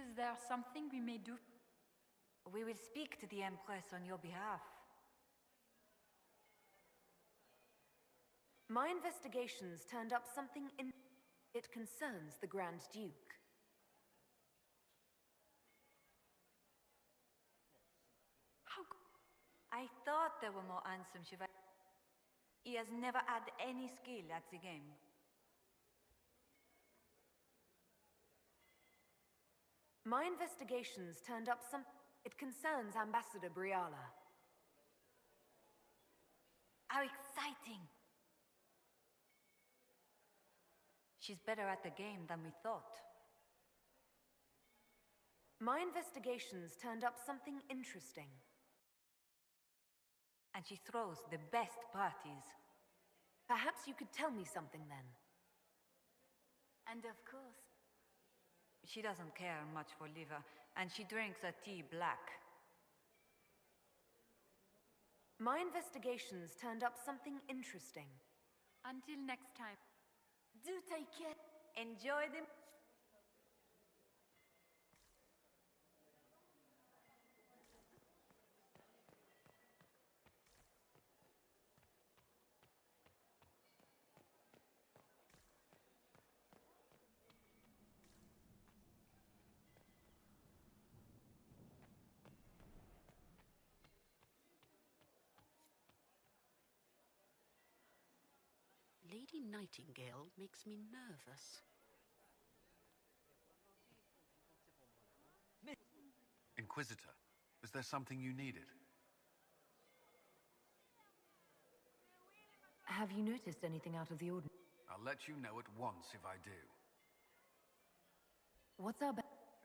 Is there something we may do? We will speak to the Empress on your behalf. My investigations turned up something It concerns the Grand Duke. How? I thought there were more handsome chevaliers. He has never had any skill at the game. My investigations turned up some... It concerns Ambassador Briala. How exciting! She's better at the game than we thought. My investigations turned up something interesting. And she throws the best parties. Perhaps you could tell me something then. And of course, she doesn't care much for liver, and she drinks her tea black. My investigations turned up something interesting. Until next time. Do take care. Enjoy them. Lady Nightingale makes me nervous. Inquisitor, is there something you needed? Have you noticed anything out of the ordinary? I'll let you know at once if I do. What's our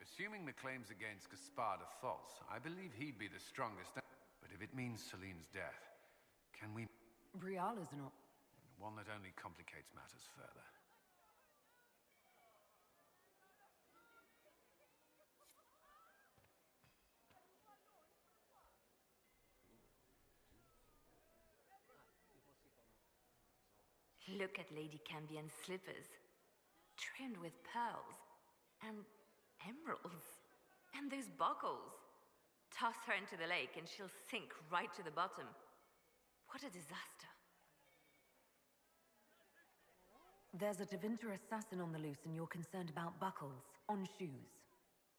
Assuming the claims against Gaspard are false, I believe he'd be the strongest. But if it means Celine's death, can we... Briala's not... One that only complicates matters further. Look at Lady Cambien's slippers, trimmed with pearls and emeralds. And those buckles. Toss her into the lake and she'll sink right to the bottom. What a disaster. There's a Tevinter assassin on the loose and you're concerned about buckles on shoes.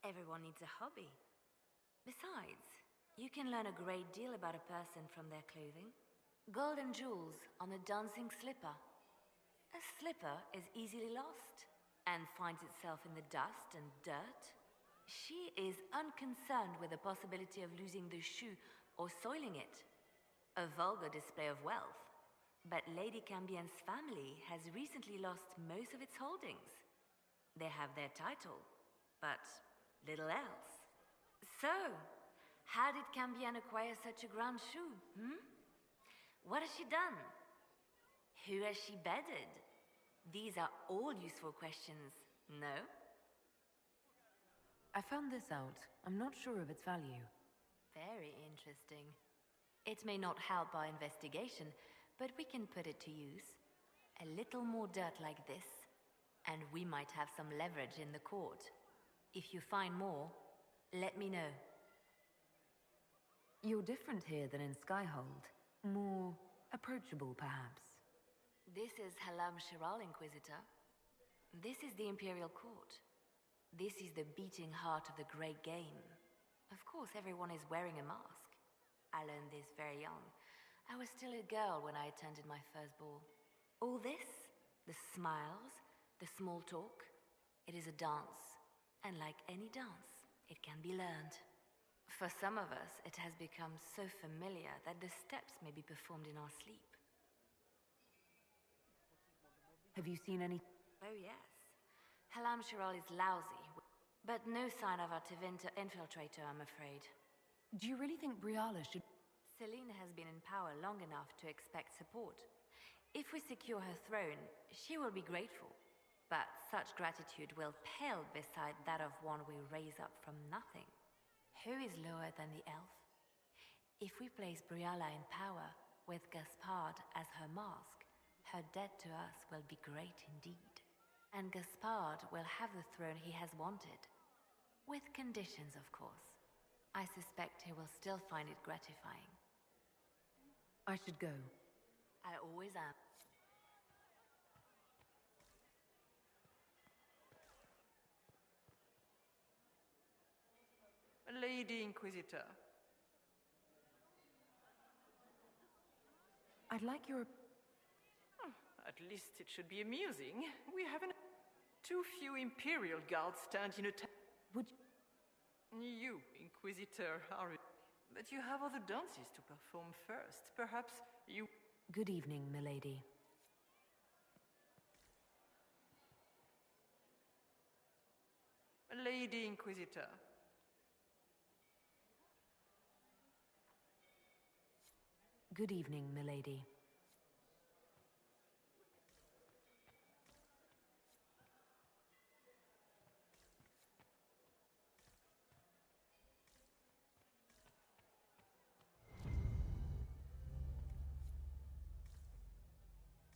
Everyone needs a hobby. Besides, you can learn a great deal about a person from their clothing. Gold and jewels on a dancing slipper. A slipper is easily lost and finds itself in the dust and dirt. She is unconcerned with the possibility of losing the shoe or soiling it. A vulgar display of wealth. But Lady Cambien's family has recently lost most of its holdings. They have their title, but little else. So, how did Cambien acquire such a grand shoe, What has she done? Who has she bedded? These are all useful questions, no? I found this out. I'm not sure of its value. Very interesting. It may not help our investigation, but we can put it to use. A little more dirt like this, and we might have some leverage in the court. If you find more, let me know. You're different here than in Skyhold. More approachable, perhaps. This is Halam Shiral, Inquisitor. This is the Imperial Court. This is the beating heart of the great game. Of course, everyone is wearing a mask. I learned this very young. I was still a girl when I attended my first ball. All this, the smiles, the small talk, it is a dance. And like any dance, it can be learned. For some of us, it has become so familiar that the steps may be performed in our sleep. Have you seen any... Oh yes. Halam Shiral is lousy, but no sign of our Tevinter infiltrator, I'm afraid. Do you really think Briala should... Celine has been in power long enough to expect support. If we secure her throne, she will be grateful. But such gratitude will pale beside that of one we raise up from nothing. Who is lower than the elf? If we place Briala in power, with Gaspard as her mask, her debt to us will be great indeed. And Gaspard will have the throne he has wanted. With conditions, of course. I suspect he will still find it gratifying. I should go. I always am. Lady Inquisitor. I'd like your... At least it should be amusing. We haven't... Too few Imperial guards stand in a Would You, Inquisitor, are... But you have other dances to perform first. Perhaps you... Good evening, milady. Lady Inquisitor. Good evening, milady.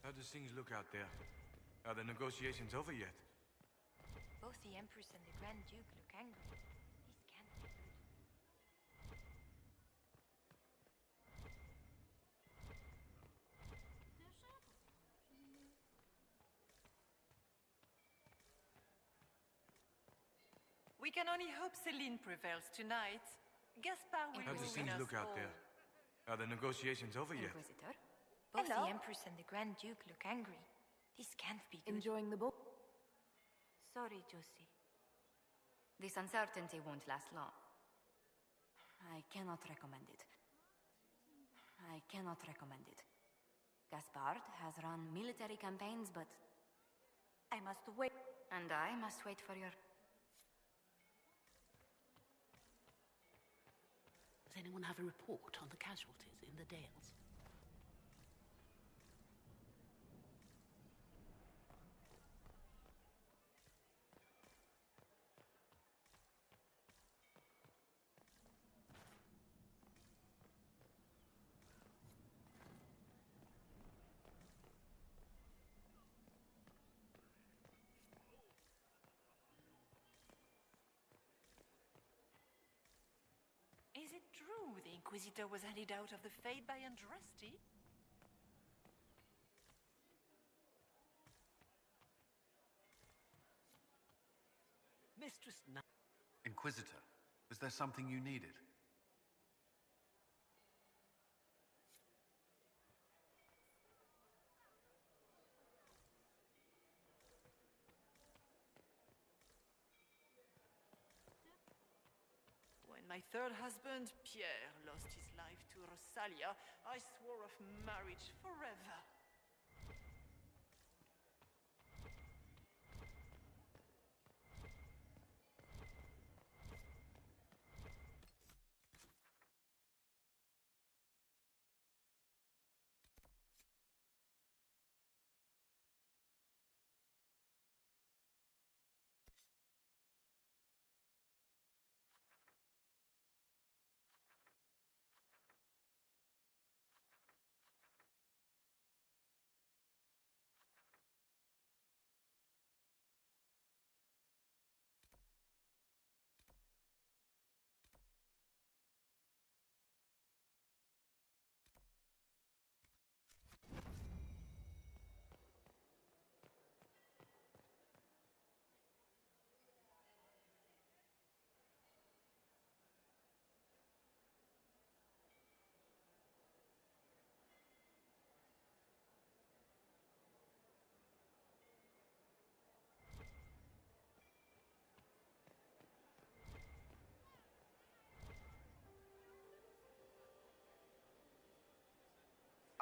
How do things look out there? Are the negotiations over yet? Both the Empress and the Grand Duke look angry. This can't be good. We can only hope Celine prevails tonight. Gaspard will How do win things us look out all. there? Are the negotiations over yet? Inquisitor, both Hello? the Empress and the Grand Duke look angry. This can't be good. Enjoying the ball? Sorry, Josie. This uncertainty won't last long. I cannot recommend it. I cannot recommend it. Gaspard has run military campaigns, but I must wait. and I must wait for your... Does anyone have a report on the casualties in the Dales? Is it true the Inquisitor was handed out of the Fade by Andraste? Mistress Inquisitor, was there something you needed? When my third husband, Pierre, lost his life to Rosalia, I swore off marriage forever.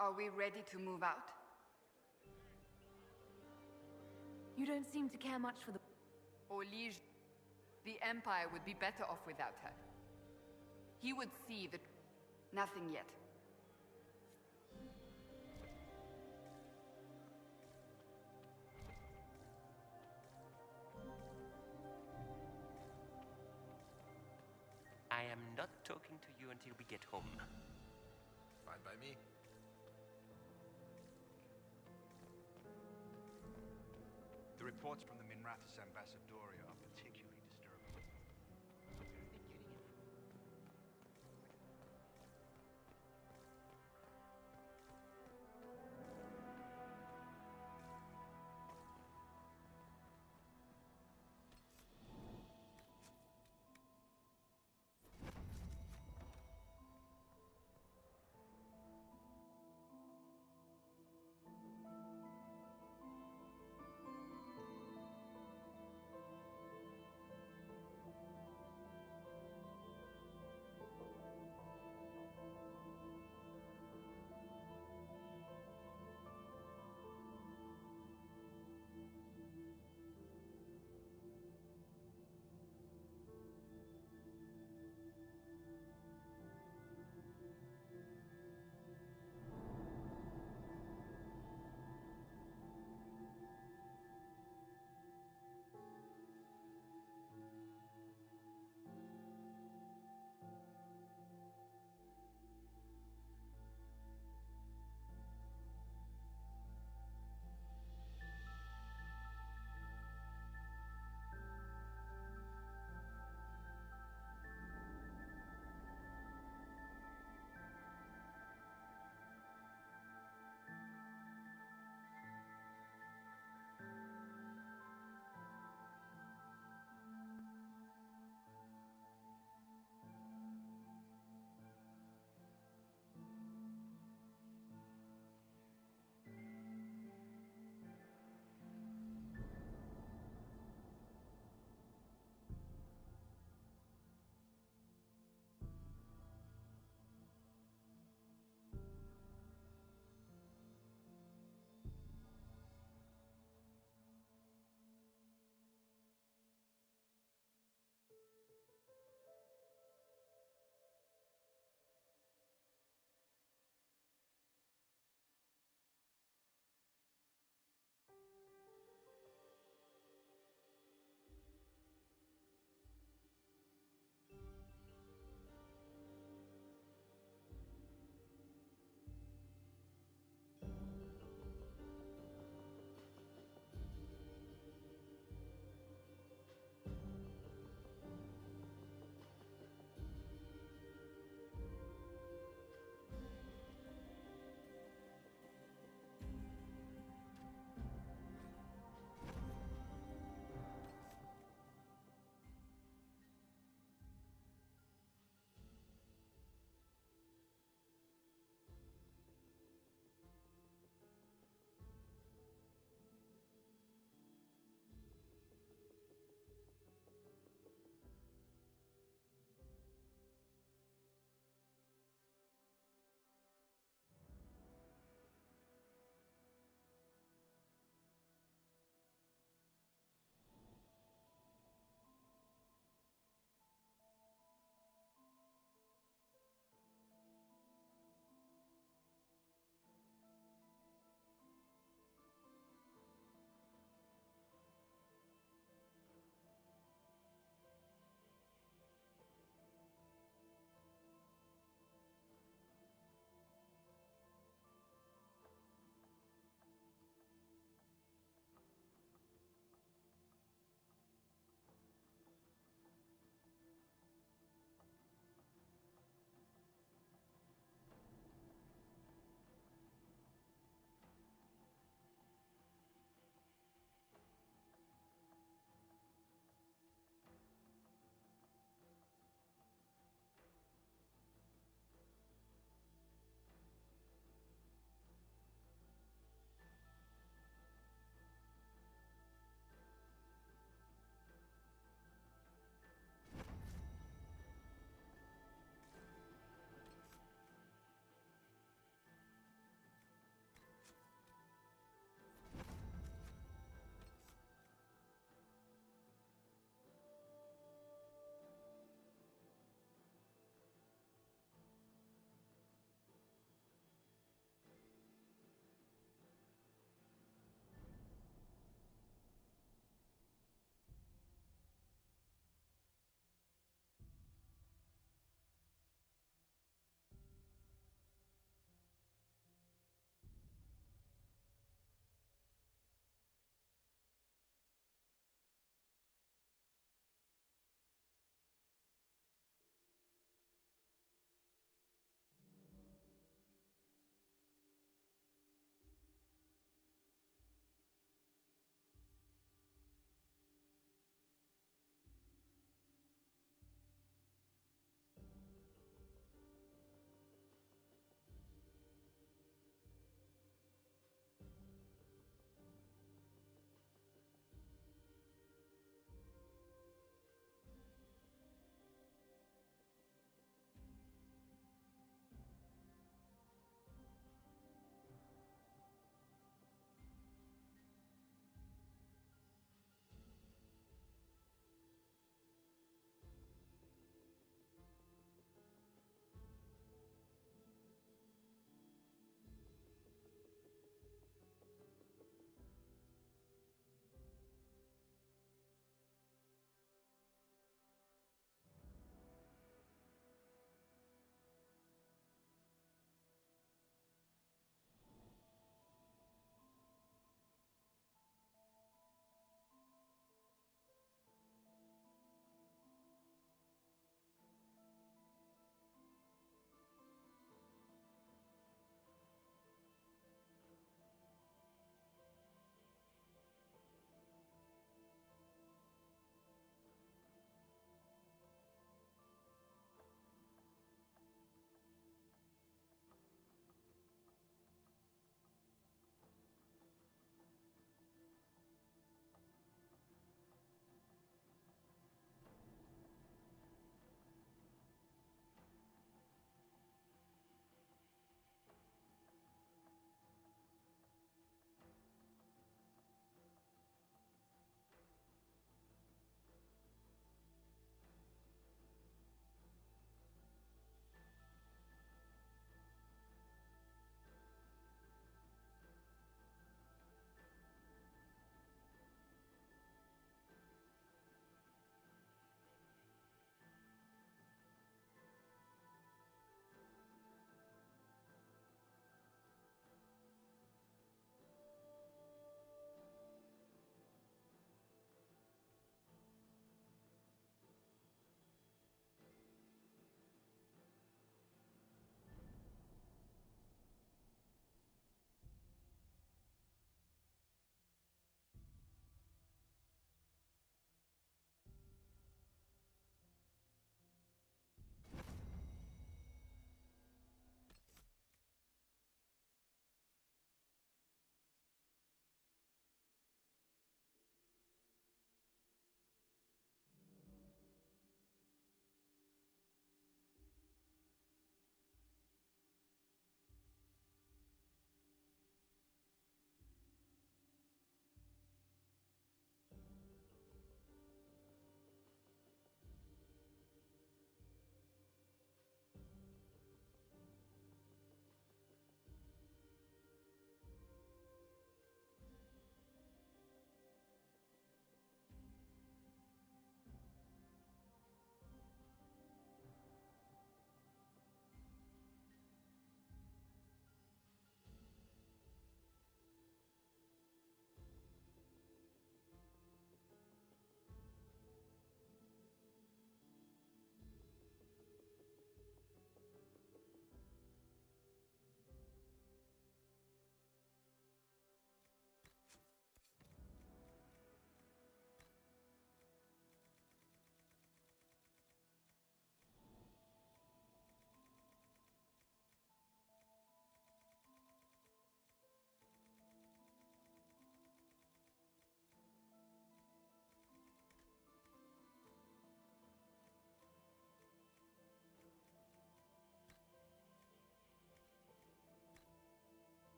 Are we ready to move out? You don't seem to care much for the... Or Liege, the Empire would be better off without her. He would see that... Nothing yet. I am not talking to you until we get home. Fine by me. The reports from the Minrathous Ambassadoria are particularly